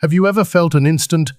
Have you ever felt an instant,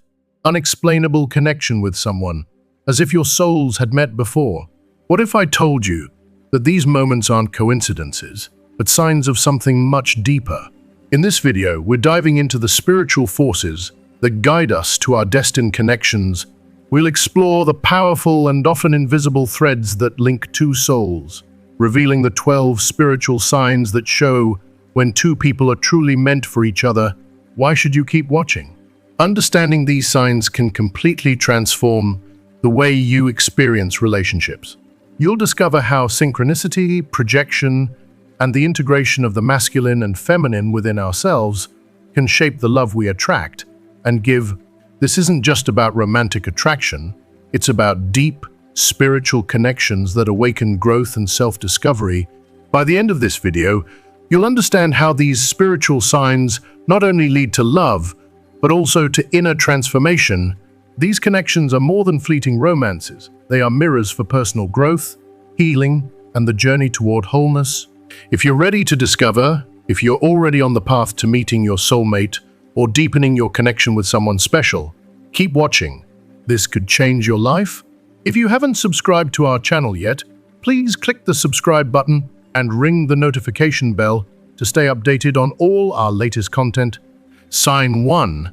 unexplainable connection with someone, as if your souls had met before? What if I told you that these moments aren't coincidences, but signs of something much deeper? In this video, we're diving into the spiritual forces that guide us to our destined connections. We'll explore the powerful and often invisible threads that link two souls, revealing the 12 spiritual signs that show when two people are truly meant for each other. Why should you keep watching? Understanding these signs can completely transform the way you experience relationships. You'll discover how synchronicity, projection, and the integration of the masculine and feminine within ourselves can shape the love we attract and give. This isn't just about romantic attraction, it's about deep, spiritual connections that awaken growth and self-discovery. By the end of this video, you'll understand how these spiritual signs not only lead to love, but also to inner transformation. These connections are more than fleeting romances. They are mirrors for personal growth, healing, and the journey toward wholeness. If you're ready to discover, if you're already on the path to meeting your soulmate or deepening your connection with someone special, keep watching. This could change your life. If you haven't subscribed to our channel yet, please click the subscribe button and ring the notification bell to stay updated on all our latest content. Sign 1.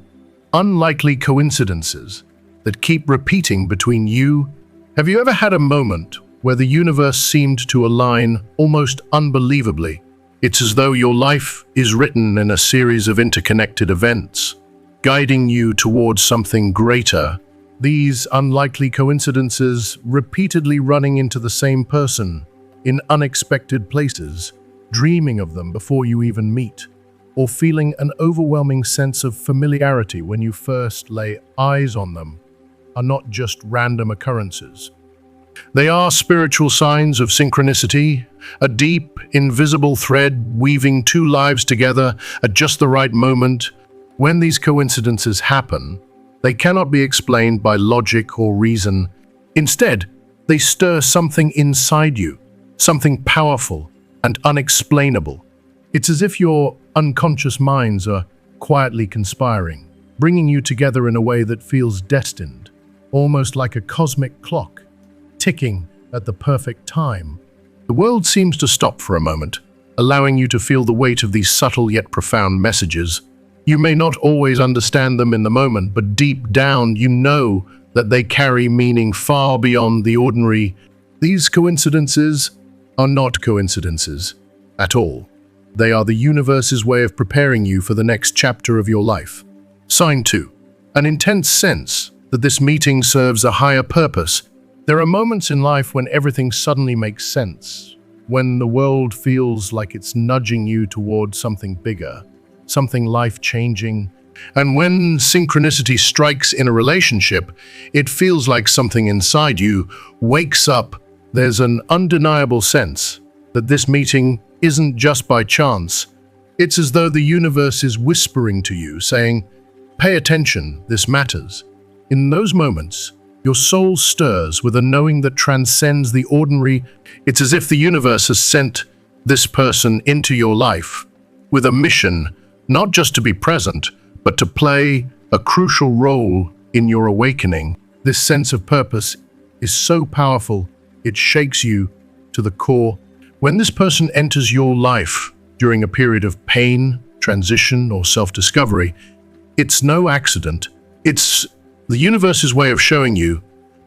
Unlikely coincidences that keep repeating between you. Have you ever had a moment where the universe seemed to align almost unbelievably? It's as though your life is written in a series of interconnected events, guiding you towards something greater. These unlikely coincidences repeatedly running into the same person in unexpected places, dreaming of them before you even meet, or feeling an overwhelming sense of familiarity when you first lay eyes on them, are not just random occurrences. They are spiritual signs of synchronicity, a deep, invisible thread weaving two lives together at just the right moment. When these coincidences happen, they cannot be explained by logic or reason. Instead, they stir something inside you, something powerful and unexplainable. It's as if your unconscious minds are quietly conspiring, bringing you together in a way that feels destined, almost like a cosmic clock, ticking at the perfect time. The world seems to stop for a moment, allowing you to feel the weight of these subtle yet profound messages. You may not always understand them in the moment, but deep down you know that they carry meaning far beyond the ordinary. These coincidences are not coincidences at all. They are the universe's way of preparing you for the next chapter of your life. Sign 2. An intense sense that this meeting serves a higher purpose. There are moments in life when everything suddenly makes sense, when the world feels like it's nudging you towards something bigger, something life-changing. And when synchronicity strikes in a relationship, it feels like something inside you wakes up. There's an undeniable sense that this meeting isn't just by chance. It's as though the universe is whispering to you, saying, "Pay attention, this matters." In those moments, your soul stirs with a knowing that transcends the ordinary. It's as if the universe has sent this person into your life with a mission, not just to be present, but to play a crucial role in your awakening. This sense of purpose is so powerful, it shakes you to the core. When this person enters your life during a period of pain, transition, or self-discovery, it's no accident. It's the universe's way of showing you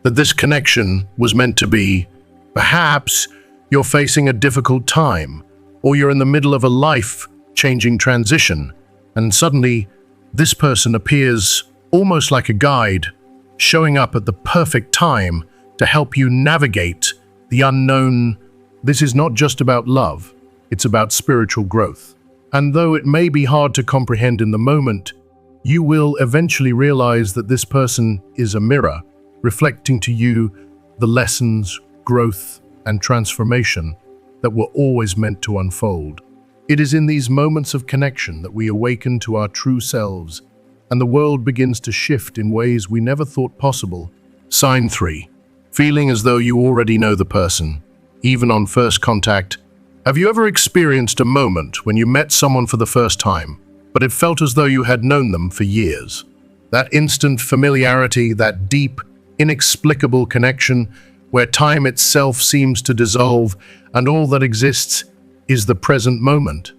that this connection was meant to be. Perhaps you're facing a difficult time, or you're in the middle of a life-changing transition, and suddenly this person appears almost like a guide, showing up at the perfect time to help you navigate the unknown. This is not just about love, it's about spiritual growth. And though it may be hard to comprehend in the moment, you will eventually realize that this person is a mirror, reflecting to you the lessons, growth, and transformation that were always meant to unfold. It is in these moments of connection that we awaken to our true selves, and the world begins to shift in ways we never thought possible. Sign 3. Feeling as though you already know the person, even on first contact. Have you ever experienced a moment when you met someone for the first time, but it felt as though you had known them for years. That instant familiarity, that deep, inexplicable connection where time itself seems to dissolve and all that exists is the present moment.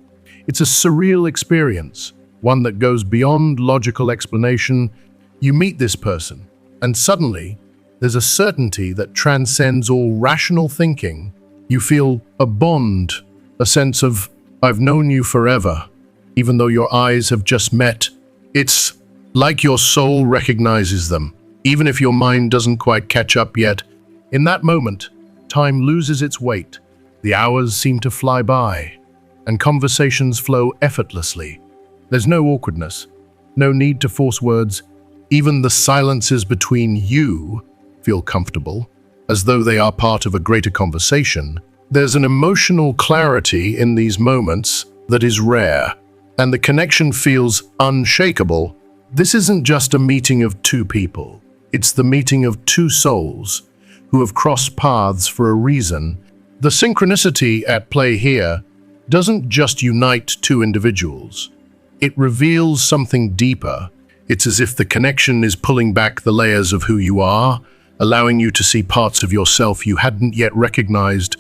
It's a surreal experience, one that goes beyond logical explanation. You meet this person, and suddenly, there's a certainty that transcends all rational thinking. You feel a bond, a sense of, I've known you forever, even though your eyes have just met. It's like your soul recognizes them, even if your mind doesn't quite catch up yet. In that moment, time loses its weight. The hours seem to fly by, and conversations flow effortlessly. There's no awkwardness, no need to force words. Even the silences between you feel comfortable, as though they are part of a greater conversation. There's an emotional clarity in these moments that is rare, and the connection feels unshakable. This isn't just a meeting of two people. It's the meeting of two souls who have crossed paths for a reason. The synchronicity at play here doesn't just unite two individuals. It reveals something deeper. It's as if the connection is pulling back the layers of who you are, allowing you to see parts of yourself you hadn't yet recognized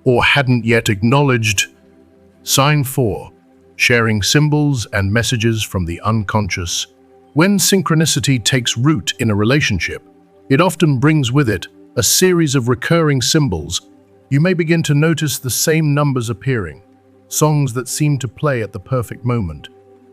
or hadn't yet acknowledged. Sign 4. Sharing symbols and messages from the unconscious. When synchronicity takes root in a relationship, it often brings with it a series of recurring symbols. You may begin to notice the same numbers appearing, songs that seem to play at the perfect moment,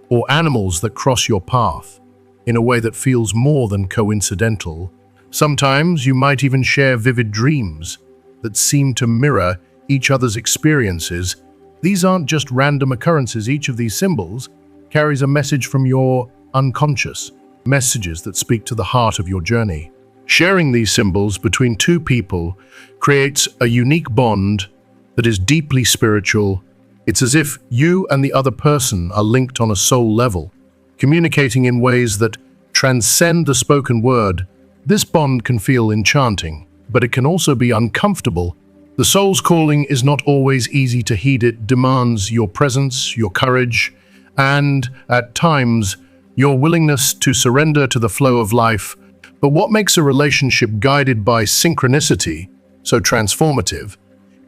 or animals that cross your path in a way that feels more than coincidental. Sometimes you might even share vivid dreams that seem to mirror each other's experiences. These aren't just random occurrences. Each of these symbols carries a message from your unconscious, messages that speak to the heart of your journey. Sharing these symbols between two people creates a unique bond that is deeply spiritual. It's as if you and the other person are linked on a soul level, communicating in ways that transcend the spoken word. This bond can feel enchanting, but it can also be uncomfortable. The soul's calling is not always easy to heed. It demands your presence, your courage, and, at times, your willingness to surrender to the flow of life. But what makes a relationship guided by synchronicity so transformative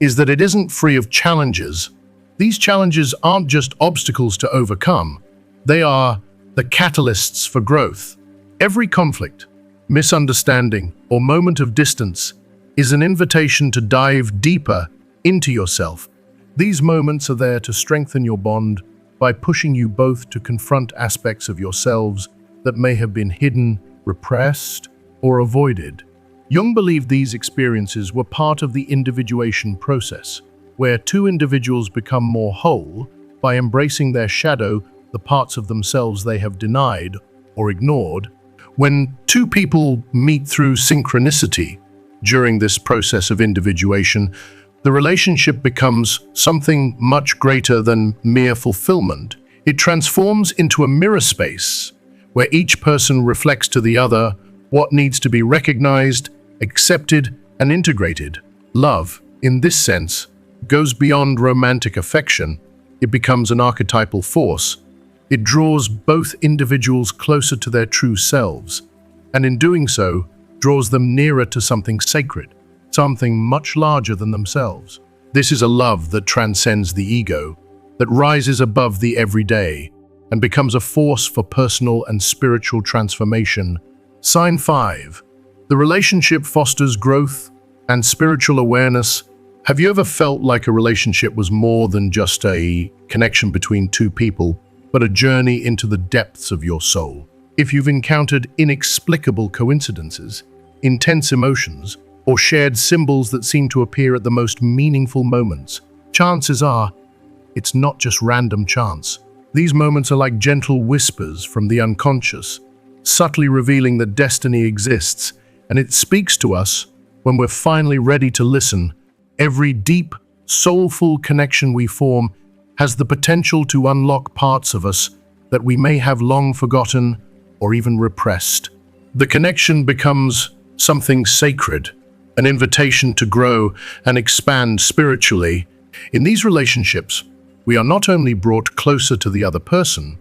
is that it isn't free of challenges. These challenges aren't just obstacles to overcome. They are the catalysts for growth. Every conflict, misunderstanding, or moment of distance is an invitation to dive deeper into yourself. These moments are there to strengthen your bond by pushing you both to confront aspects of yourselves that may have been hidden, repressed, or avoided. Jung believed these experiences were part of the individuation process, where two individuals become more whole by embracing their shadow, the parts of themselves they have denied or ignored. When two people meet through synchronicity during this process of individuation, the relationship becomes something much greater than mere fulfillment. It transforms into a mirror space where each person reflects to the other what needs to be recognized, accepted, and integrated. Love, in this sense, goes beyond romantic affection. It becomes an archetypal force. It draws both individuals closer to their true selves, and in doing so, draws them nearer to something sacred, something much larger than themselves. This is a love that transcends the ego, that rises above the everyday, and becomes a force for personal and spiritual transformation. Sign 5. The relationship fosters growth and spiritual awareness. Have you ever felt like a relationship was more than just a connection between two people, but a journey into the depths of your soul? If you've encountered inexplicable coincidences, intense emotions, or shared symbols that seem to appear at the most meaningful moments, chances are it's not just random chance. These moments are like gentle whispers from the unconscious, subtly revealing that destiny exists, and it speaks to us when we're finally ready to listen. Every deep, soulful connection we form has the potential to unlock parts of us that we may have long forgotten or even repressed. The connection becomes something sacred, an invitation to grow and expand spiritually. In these relationships, we are not only brought closer to the other person,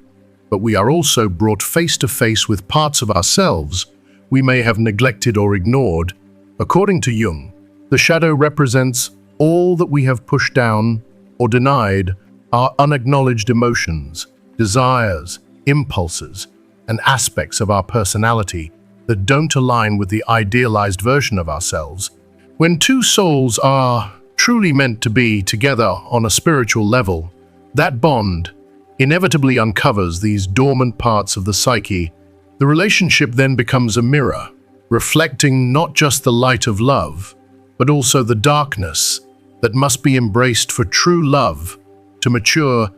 but we are also brought face to face with parts of ourselves we may have neglected or ignored. According to Jung, the shadow represents all that we have pushed down or denied, our unacknowledged emotions, desires, impulses, and aspects of our personality that don't align with the idealized version of ourselves. When two souls are truly meant to be together on a spiritual level, that bond inevitably uncovers these dormant parts of the psyche. The relationship then becomes a mirror, reflecting not just the light of love, but also the darkness that must be embraced for true love to mature.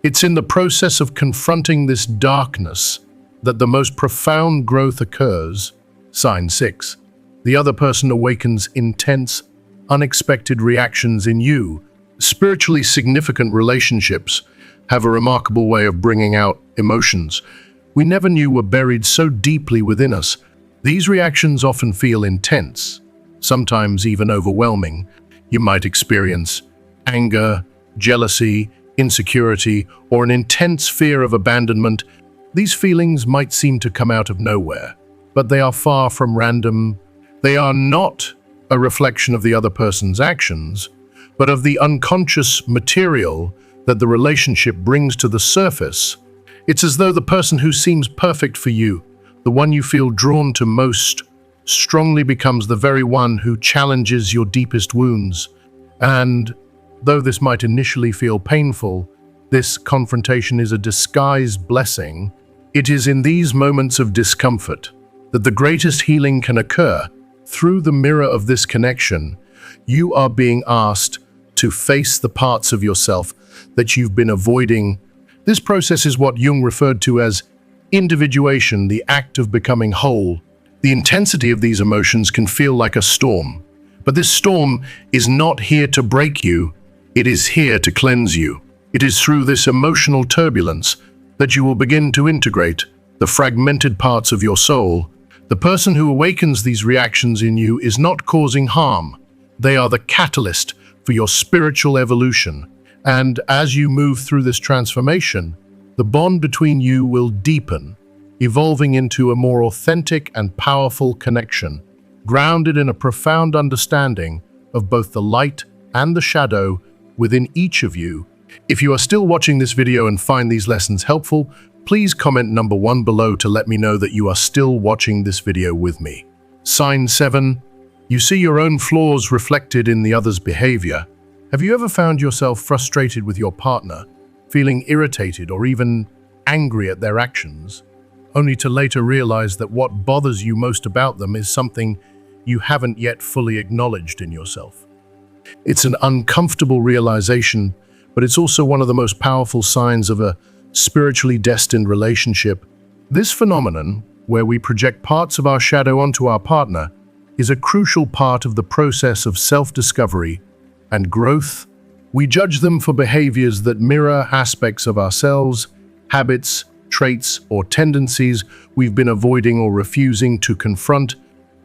It's in the process of confronting this darkness that the most profound growth occurs. Sign 6. The other person awakens intense, unexpected reactions in you. Spiritually significant relationships have a remarkable way of bringing out emotions we never knew were buried so deeply within us. These reactions often feel intense, sometimes even overwhelming. You might experience anger, jealousy, insecurity, or an intense fear of abandonment. These feelings might seem to come out of nowhere, but they are far from random. They are not a reflection of the other person's actions, but of the unconscious material that the relationship brings to the surface. It's as though the person who seems perfect for you, the one you feel drawn to most, strongly becomes the very one who challenges your deepest wounds. And though this might initially feel painful, this confrontation is a disguised blessing. It is in these moments of discomfort that the greatest healing can occur. Through the mirror of this connection, you are being asked to face the parts of yourself that you've been avoiding. This process is what Jung referred to as individuation, the act of becoming whole. The intensity of these emotions can feel like a storm, but this storm is not here to break you, it is here to cleanse you. It is through this emotional turbulence that you will begin to integrate the fragmented parts of your soul. The person who awakens these reactions in you is not causing harm. They are the catalyst for your spiritual evolution. And as you move through this transformation, the bond between you will deepen, evolving into a more authentic and powerful connection, grounded in a profound understanding of both the light and the shadow within each of you. If you are still watching this video and find these lessons helpful, please comment number 1 below to let me know that you are still watching this video with me. Sign 7. You see your own flaws reflected in the other's behavior. Have you ever found yourself frustrated with your partner, feeling irritated or even angry at their actions, only to later realize that what bothers you most about them is something you haven't yet fully acknowledged in yourself? It's an uncomfortable realization, but it's also one of the most powerful signs of a spiritually destined relationship. This phenomenon, where we project parts of our shadow onto our partner, is a crucial part of the process of self-discovery and growth. We judge them for behaviors that mirror aspects of ourselves, habits, traits, or tendencies we've been avoiding or refusing to confront.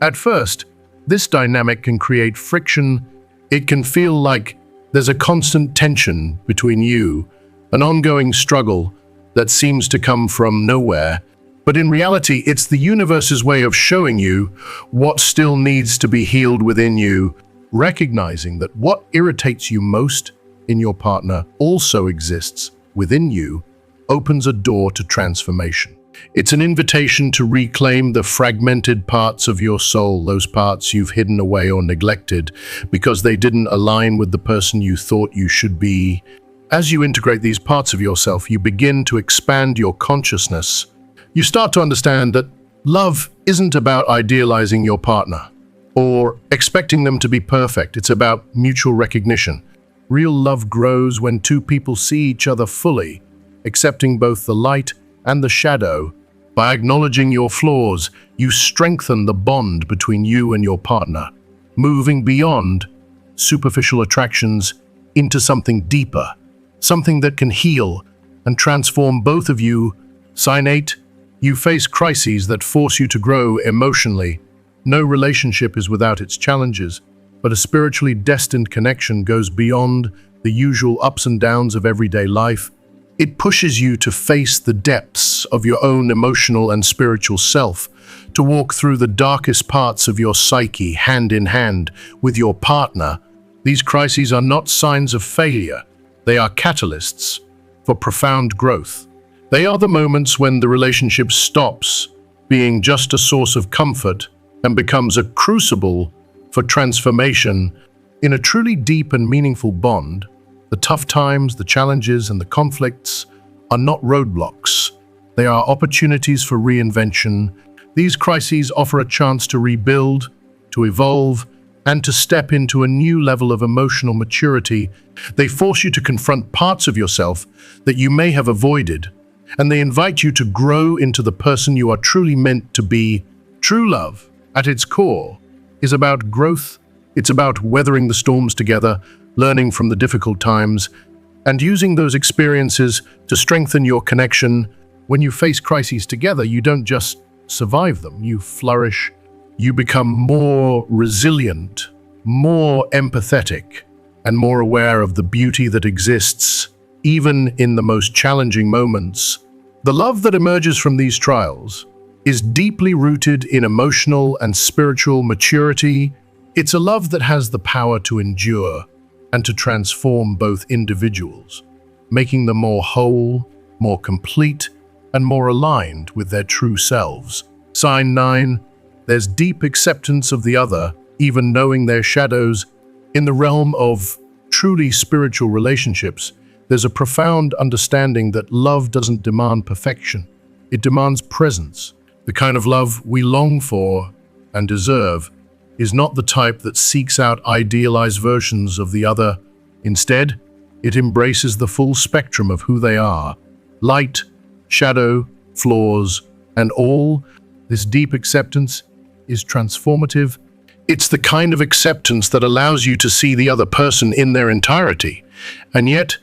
At first, this dynamic can create friction. It can feel like there's a constant tension between you, an ongoing struggle that seems to come from nowhere. But in reality, it's the universe's way of showing you what still needs to be healed within you. Recognizing that what irritates you most in your partner also exists within you opens a door to transformation. It's an invitation to reclaim the fragmented parts of your soul, those parts you've hidden away or neglected because they didn't align with the person you thought you should be. As you integrate these parts of yourself, you begin to expand your consciousness. You start to understand that love isn't about idealizing your partner or expecting them to be perfect. It's about mutual recognition. Real love grows when two people see each other fully, accepting both the light and the shadow. By acknowledging your flaws, you strengthen the bond between you and your partner, moving beyond superficial attractions into something deeper, something that can heal and transform both of you. Sign 8. You face crises that force you to grow emotionally. No relationship is without its challenges, but a spiritually destined connection goes beyond the usual ups and downs of everyday life. It pushes you to face the depths of your own emotional and spiritual self, to walk through the darkest parts of your psyche hand in hand with your partner. These crises are not signs of failure. They are catalysts for profound growth. They are the moments when the relationship stops being just a source of comfort and becomes a crucible for transformation. In a truly deep and meaningful bond, the tough times, the challenges, and the conflicts are not roadblocks. They are opportunities for reinvention. These crises offer a chance to rebuild, to evolve, and to step into a new level of emotional maturity. They force you to confront parts of yourself that you may have avoided, and they invite you to grow into the person you are truly meant to be. True love, at its core, is about growth. It's about weathering the storms together, learning from the difficult times, and using those experiences to strengthen your connection. When you face crises together, you don't just survive them, you flourish. You become more resilient, more empathetic, and more aware of the beauty that exists, even in the most challenging moments. The love that emerges from these trials is deeply rooted in emotional and spiritual maturity. It's a love that has the power to endure and to transform both individuals, making them more whole, more complete, and more aligned with their true selves. Sign 9. There's deep acceptance of the other, even knowing their shadows. In the realm of truly spiritual relationships, there's a profound understanding that love doesn't demand perfection. It demands presence. The kind of love we long for and deserve is not the type that seeks out idealized versions of the other. Instead, it embraces the full spectrum of who they are: light, shadow, flaws, and all. This deep acceptance is transformative. It's the kind of acceptance that allows you to see the other person in their entirety, and yet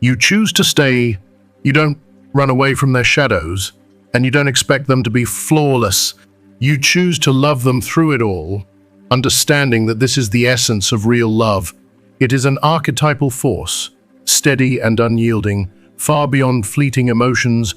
you choose to stay. You don't run away from their shadows, and you don't expect them to be flawless. You choose to love them through it all, understanding that this is the essence of real love. It is an archetypal force, steady and unyielding, far beyond fleeting emotions.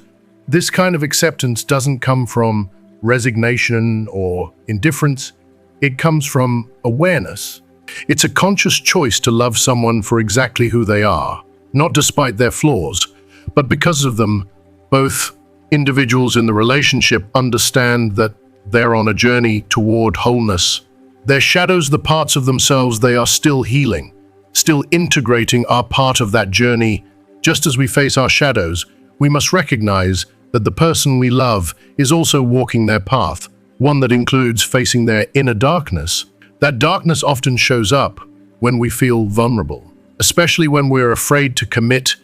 This kind of acceptance doesn't come from resignation or indifference. It comes from awareness. It's a conscious choice to love someone for exactly who they are, not despite their flaws, but because of them. Both individuals in the relationship understand that they're on a journey toward wholeness. Their shadows, the parts of themselves they are still healing, still integrating, are part of that journey. Just as we face our shadows, we must recognize that the person we love is also walking their path, one that includes facing their inner darkness. That darkness often shows up when we feel vulnerable, especially when we're afraid to commit.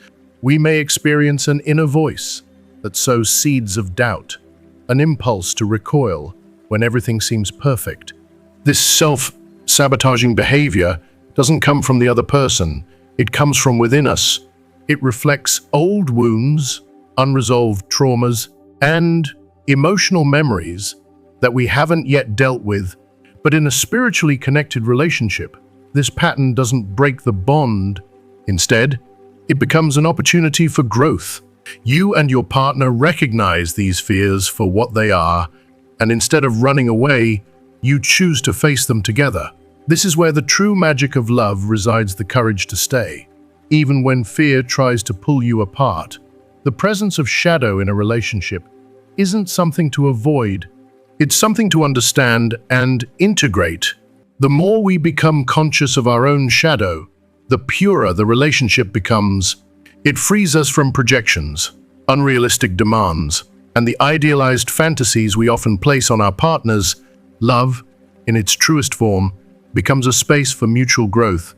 We may experience an inner voice that sows seeds of doubt, an impulse to recoil when everything seems perfect. This self-sabotaging behavior doesn't come from the other person. It comes from within us. It reflects old wounds, unresolved traumas, and emotional memories that we haven't yet dealt with. But in a spiritually connected relationship, this pattern doesn't break the bond. Instead, it becomes an opportunity for growth. You and your partner recognize these fears for what they are, and instead of running away, you choose to face them together. This is where the true magic of love resides: the courage to stay, even when fear tries to pull you apart. The presence of shadow in a relationship isn't something to avoid. It's something to understand and integrate. The more we become conscious of our own shadow, the purer the relationship becomes. It frees us from projections, unrealistic demands, and the idealized fantasies we often place on our partners. Love, in its truest form, becomes a space for mutual growth.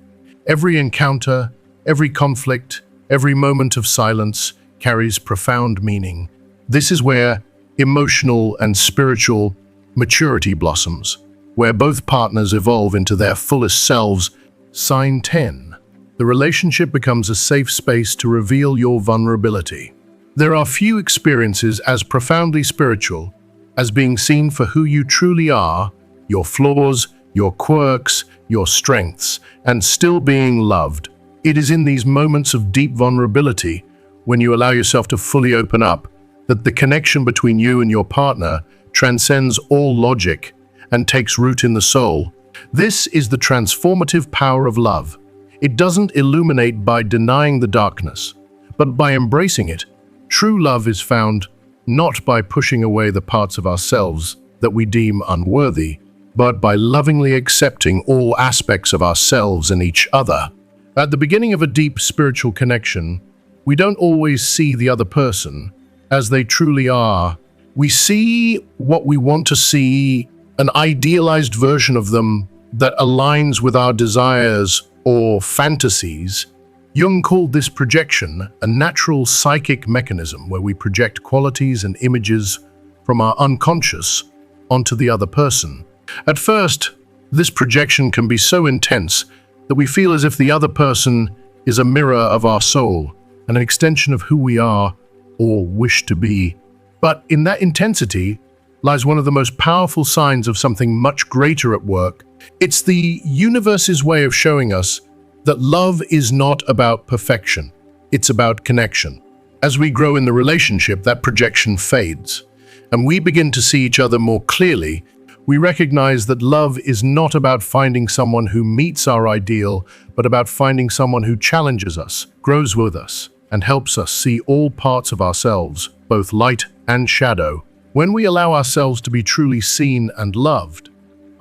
Every encounter, every conflict, every moment of silence carries profound meaning. This is where emotional and spiritual maturity blossoms, where both partners evolve into their fullest selves. Sign 10. The relationship becomes a safe space to reveal your vulnerability. There are few experiences as profoundly spiritual as being seen for who you truly are, your flaws, your quirks, your strengths, and still being loved. It is in these moments of deep vulnerability when you allow yourself to fully open up, that the connection between you and your partner transcends all logic and takes root in the soul. This is the transformative power of love. It doesn't illuminate by denying the darkness, but by embracing it. True love is found not by pushing away the parts of ourselves that we deem unworthy, but by lovingly accepting all aspects of ourselves and each other. At the beginning of a deep spiritual connection, we don't always see the other person as they truly are. We see what we want to see, an idealized version of them that aligns with our desires or fantasies. Jung called this projection a natural psychic mechanism where we project qualities and images from our unconscious onto the other person. At first, this projection can be so intense that we feel as if the other person is a mirror of our soul, and an extension of who we are or wish to be. But in that intensity lies one of the most powerful signs of something much greater at work. It's the universe's way of showing us that love is not about perfection, it's about connection. As we grow in the relationship, that projection fades, and we begin to see each other more clearly. We recognize that love is not about finding someone who meets our ideal, but about finding someone who challenges us, grows with us, and helps us see all parts of ourselves, both light and shadow. When we allow ourselves to be truly seen and loved,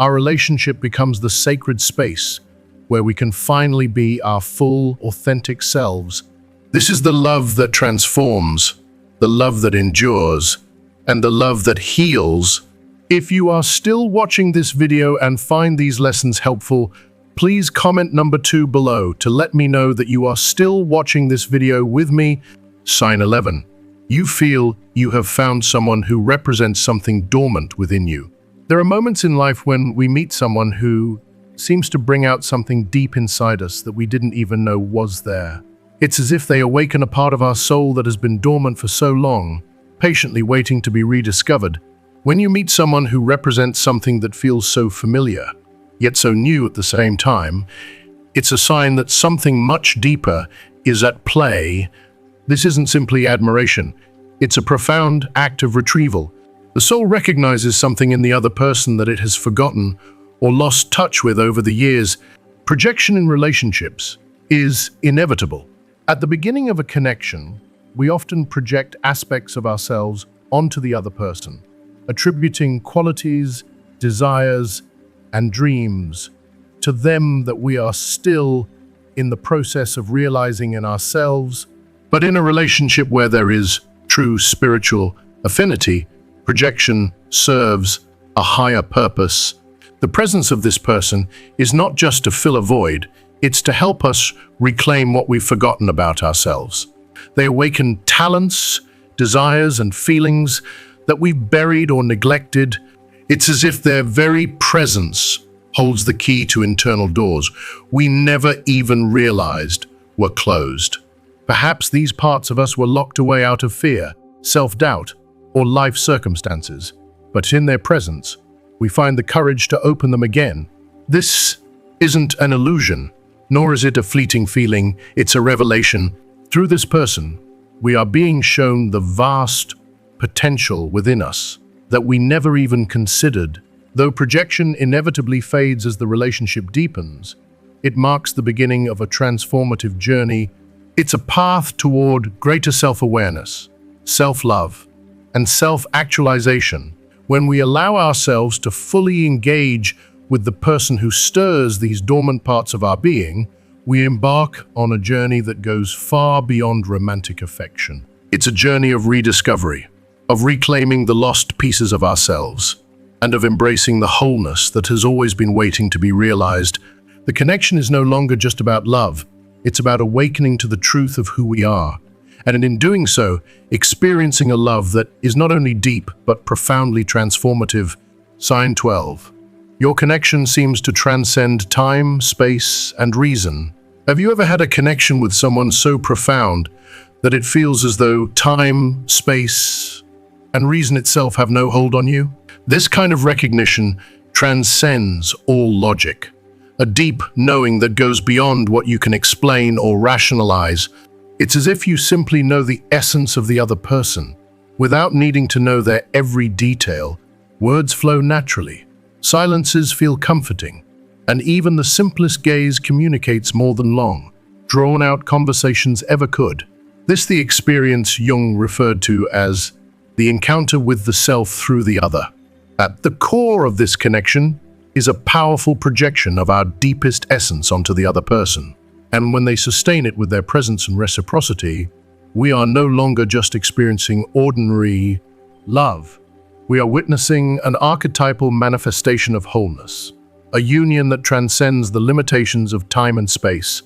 our relationship becomes the sacred space where we can finally be our full, authentic selves. This is the love that transforms, the love that endures, and the love that heals. If you are still watching this video and find these lessons helpful, please comment number 2 below to let me know that you are still watching this video with me. Sign 11. You feel you have found someone who represents something dormant within you. There are moments in life when we meet someone who seems to bring out something deep inside us that we didn't even know was there. It's as if they awaken a part of our soul that has been dormant for so long, patiently waiting to be rediscovered. When you meet someone who represents something that feels so familiar, yet so new at the same time, it's a sign that something much deeper is at play. This isn't simply admiration, it's a profound act of retrieval. The soul recognizes something in the other person that it has forgotten or lost touch with over the years. Projection in relationships is inevitable. At the beginning of a connection, we often project aspects of ourselves onto the other person, attributing qualities, desires, and dreams to them that we are still in the process of realizing in ourselves. But in a relationship where there is true spiritual affinity, projection serves a higher purpose. The presence of this person is not just to fill a void, it's to help us reclaim what we've forgotten about ourselves. They awaken talents, desires, and feelings that we've buried or neglected. It's as if their very presence holds the key to internal doors we never even realized were closed. Perhaps these parts of us were locked away out of fear, self-doubt, or life circumstances, but in their presence, we find the courage to open them again. This isn't an illusion, nor is it a fleeting feeling, it's a revelation. Through this person, we are being shown the vast potential within us that we never even considered. Though projection inevitably fades as the relationship deepens, it marks the beginning of a transformative journey. It's a path toward greater self-awareness, self-love, and self-actualization. When we allow ourselves to fully engage with the person who stirs these dormant parts of our being, we embark on a journey that goes far beyond romantic affection. It's a journey of rediscovery, of reclaiming the lost pieces of ourselves, and of embracing the wholeness that has always been waiting to be realized. The connection is no longer just about love, it's about awakening to the truth of who we are, and in doing so, experiencing a love that is not only deep, but profoundly transformative. Sign 12. Your connection seems to transcend time, space, and reason. Have you ever had a connection with someone so profound that it feels as though time, space, and reason itself have no hold on you? This kind of recognition transcends all logic, a deep knowing that goes beyond what you can explain or rationalize. It's as if you simply know the essence of the other person. Without needing to know their every detail, words flow naturally, silences feel comforting, and even the simplest gaze communicates more than long, drawn-out conversations ever could. This the experience Jung referred to as the encounter with the self through the other. At the core of this connection is a powerful projection of our deepest essence onto the other person. And when they sustain it with their presence and reciprocity, we are no longer just experiencing ordinary love. We are witnessing an archetypal manifestation of wholeness, a union that transcends the limitations of time and space.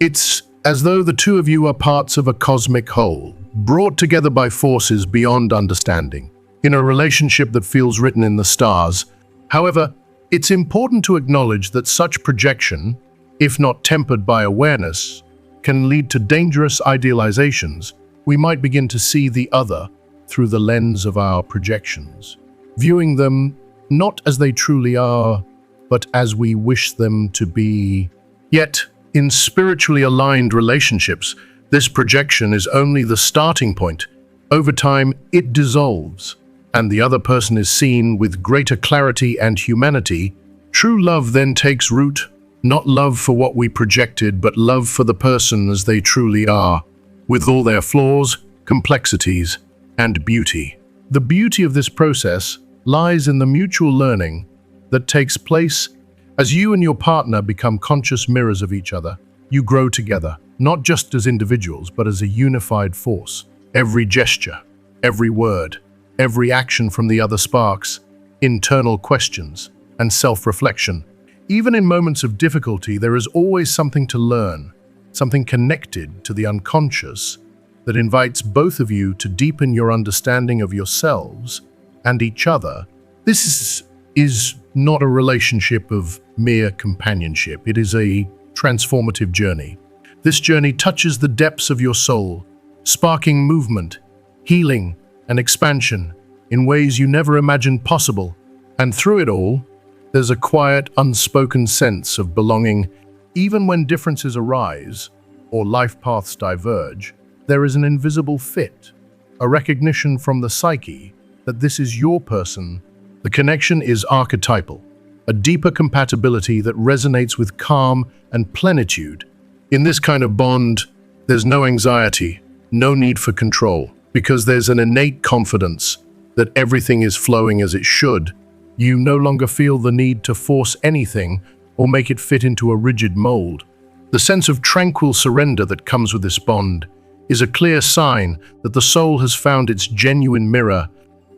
It's as though the two of you are parts of a cosmic whole, brought together by forces beyond understanding, in a relationship that feels written in the stars. However, it's important to acknowledge that such projection, if not tempered by awareness, can lead to dangerous idealizations. We might begin to see the other through the lens of our projections, viewing them not as they truly are, but as we wish them to be. Yet, in spiritually aligned relationships, this projection is only the starting point. Over time, it dissolves, and the other person is seen with greater clarity and humanity. True love then takes root, not love for what we projected, but love for the person as they truly are, with all their flaws, complexities, and beauty. The beauty of this process lies in the mutual learning that takes place as you and your partner become conscious mirrors of each other. You grow together, not just as individuals, but as a unified force. Every gesture, every word, every action from the other sparks internal questions and self-reflection. Even in moments of difficulty, there is always something to learn, something connected to the unconscious that invites both of you to deepen your understanding of yourselves and each other. This is not a relationship of mere companionship. It is a transformative journey. This journey touches the depths of your soul, sparking movement, healing, and expansion in ways you never imagined possible. And through it all, there's a quiet, unspoken sense of belonging. Even when differences arise or life paths diverge, there is an invisible fit, a recognition from the psyche that this is your person. The connection is archetypal, a deeper compatibility that resonates with calm and plenitude. In this kind of bond, there's no anxiety, no need for control, because there's an innate confidence that everything is flowing as it should. You no longer feel the need to force anything or make it fit into a rigid mold. The sense of tranquil surrender that comes with this bond is a clear sign that the soul has found its genuine mirror.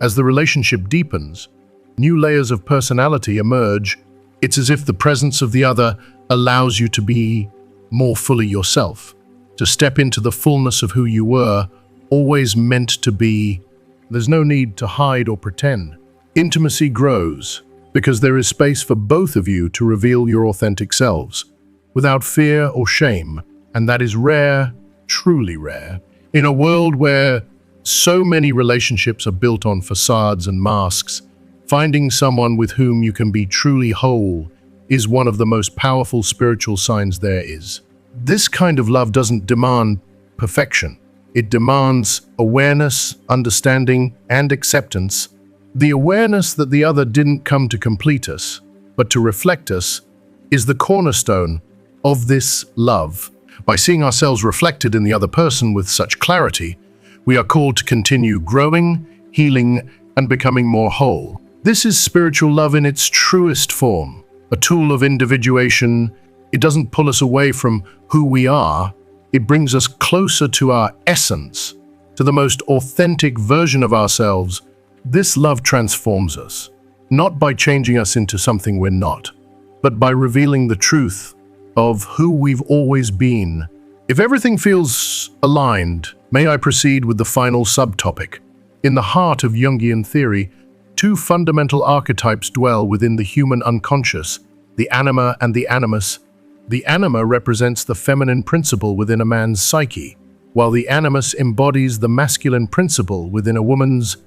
As the relationship deepens, new layers of personality emerge. It's as if the presence of the other allows you to be more fully yourself, to step into the fullness of who you were, always meant to be. There's no need to hide or pretend. Intimacy grows because there is space for both of you to reveal your authentic selves without fear or shame, and that is rare, truly rare. In a world where so many relationships are built on facades and masks, finding someone with whom you can be truly whole is one of the most powerful spiritual signs there is. This kind of love doesn't demand perfection. It demands awareness, understanding, and acceptance. The awareness that the other didn't come to complete us, but to reflect us, is the cornerstone of this love. By seeing ourselves reflected in the other person with such clarity, we are called to continue growing, healing, and becoming more whole. This is spiritual love in its truest form, a tool of individuation. It doesn't pull us away from who we are. It brings us closer to our essence, to the most authentic version of ourselves. This love transforms us, not by changing us into something we're not, but by revealing the truth of who we've always been. If everything feels aligned, may I proceed with the final subtopic. In the heart of Jungian theory, two fundamental archetypes dwell within the human unconscious, the anima and the animus. The anima represents the feminine principle within a man's psyche, while the animus embodies the masculine principle within a woman's.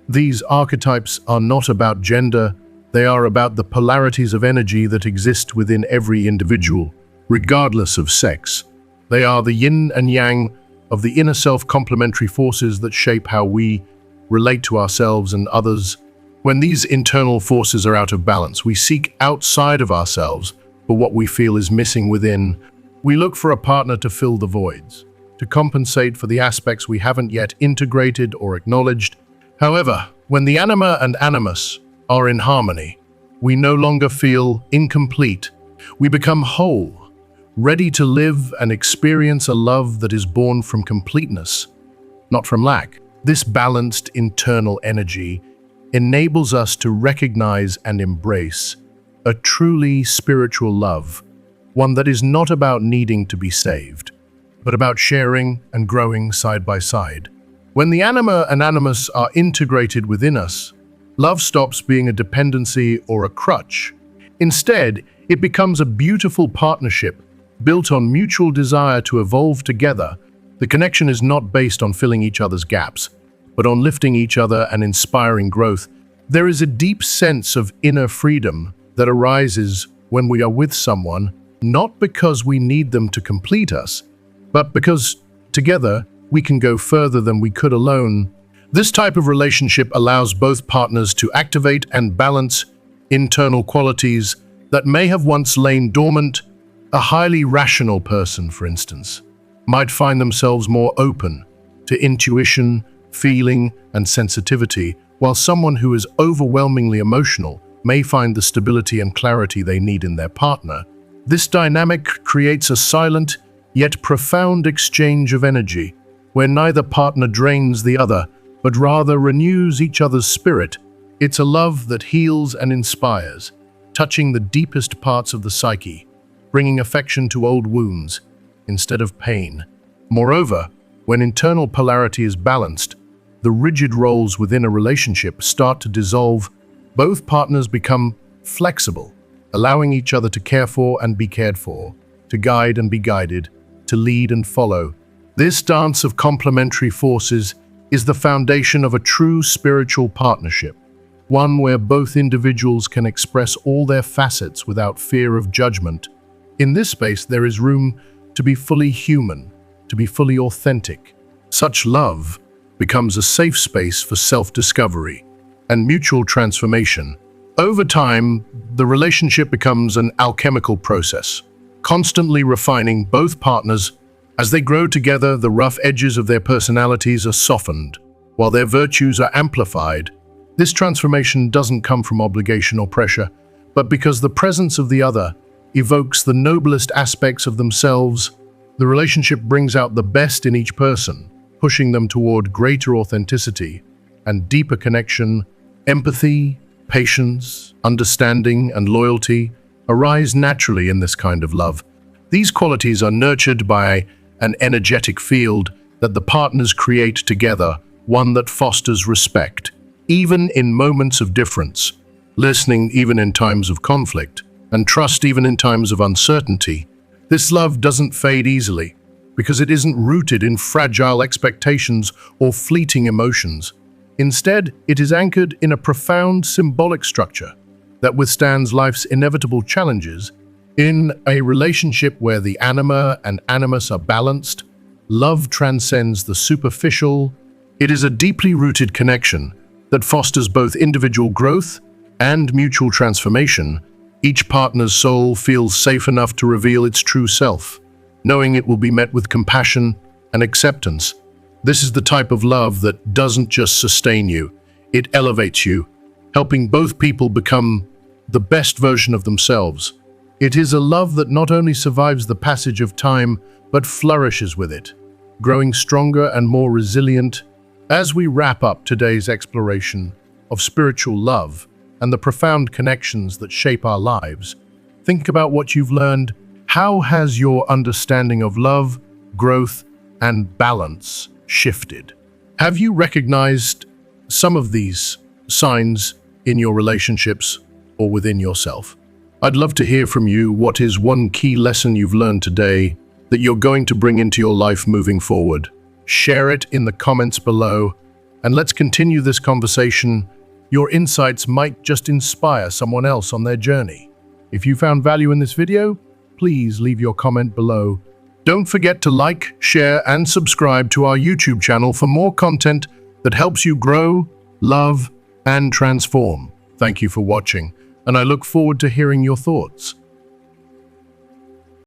These archetypes are not about gender, they are about the polarities of energy that exist within every individual, regardless of sex. They are the yin and yang of the inner self complementary forces that shape how we relate to ourselves and others. When these internal forces are out of balance, we seek outside of ourselves for what we feel is missing within. We look for a partner to fill the voids, to compensate for the aspects we haven't yet integrated or acknowledged. However, when the anima and animus are in harmony, we no longer feel incomplete. We become whole, ready to live and experience a love that is born from completeness, not from lack. This balanced internal energy enables us to recognize and embrace a truly spiritual love, one that is not about needing to be saved, but about sharing and growing side by side. When the anima and animus are integrated within us, love stops being a dependency or a crutch. Instead, it becomes a beautiful partnership built on mutual desire to evolve together. The connection is not based on filling each other's gaps, but on lifting each other and inspiring growth. There is a deep sense of inner freedom that arises when we are with someone, not because we need them to complete us, but because together we can go further than we could alone. This type of relationship allows both partners to activate and balance internal qualities that may have once lain dormant. A highly rational person, for instance, might find themselves more open to intuition, feeling, and sensitivity, while someone who is overwhelmingly emotional may find the stability and clarity they need in their partner. This dynamic creates a silent yet profound exchange of energy, where neither partner drains the other, but rather renews each other's spirit. It's a love that heals and inspires, touching the deepest parts of the psyche, bringing affection to old wounds instead of pain. Moreover, when internal polarity is balanced, the rigid roles within a relationship start to dissolve. Both partners become flexible, allowing each other to care for and be cared for, to guide and be guided, to lead and follow. This dance of complementary forces is the foundation of a true spiritual partnership, one where both individuals can express all their facets without fear of judgment. In this space, there is room to be fully human, to be fully authentic. Such love becomes a safe space for self-discovery and mutual transformation. Over time, the relationship becomes an alchemical process, constantly refining both partners. As they grow together, the rough edges of their personalities are softened, while their virtues are amplified. This transformation doesn't come from obligation or pressure, but because the presence of the other evokes the noblest aspects of themselves. The relationship brings out the best in each person, pushing them toward greater authenticity and deeper connection. Empathy, patience, understanding, and loyalty arise naturally in this kind of love. These qualities are nurtured by an energetic field that the partners create together, one that fosters respect, even in moments of difference, listening even in times of conflict, and trust even in times of uncertainty. This love doesn't fade easily, because it isn't rooted in fragile expectations or fleeting emotions. Instead, it is anchored in a profound symbolic structure that withstands life's inevitable challenges. In a relationship where the anima and animus are balanced, love transcends the superficial. It is a deeply rooted connection that fosters both individual growth and mutual transformation. Each partner's soul feels safe enough to reveal its true self, knowing it will be met with compassion and acceptance. This is the type of love that doesn't just sustain you, it elevates you, helping both people become the best version of themselves. It is a love that not only survives the passage of time, but flourishes with it, growing stronger and more resilient. As we wrap up today's exploration of spiritual love and the profound connections that shape our lives, think about what you've learned. How has your understanding of love, growth, and balance shifted? Have you recognized some of these signs in your relationships or within yourself? I'd love to hear from you. What is one key lesson you've learned today that you're going to bring into your life moving forward? Share it in the comments below, and let's continue this conversation. Your insights might just inspire someone else on their journey. If you found value in this video, please leave your comment below Don't forget to like, share, and subscribe to our YouTube channel for more content that helps you grow, love, and transform. Thank you for watching, and I look forward to hearing your thoughts.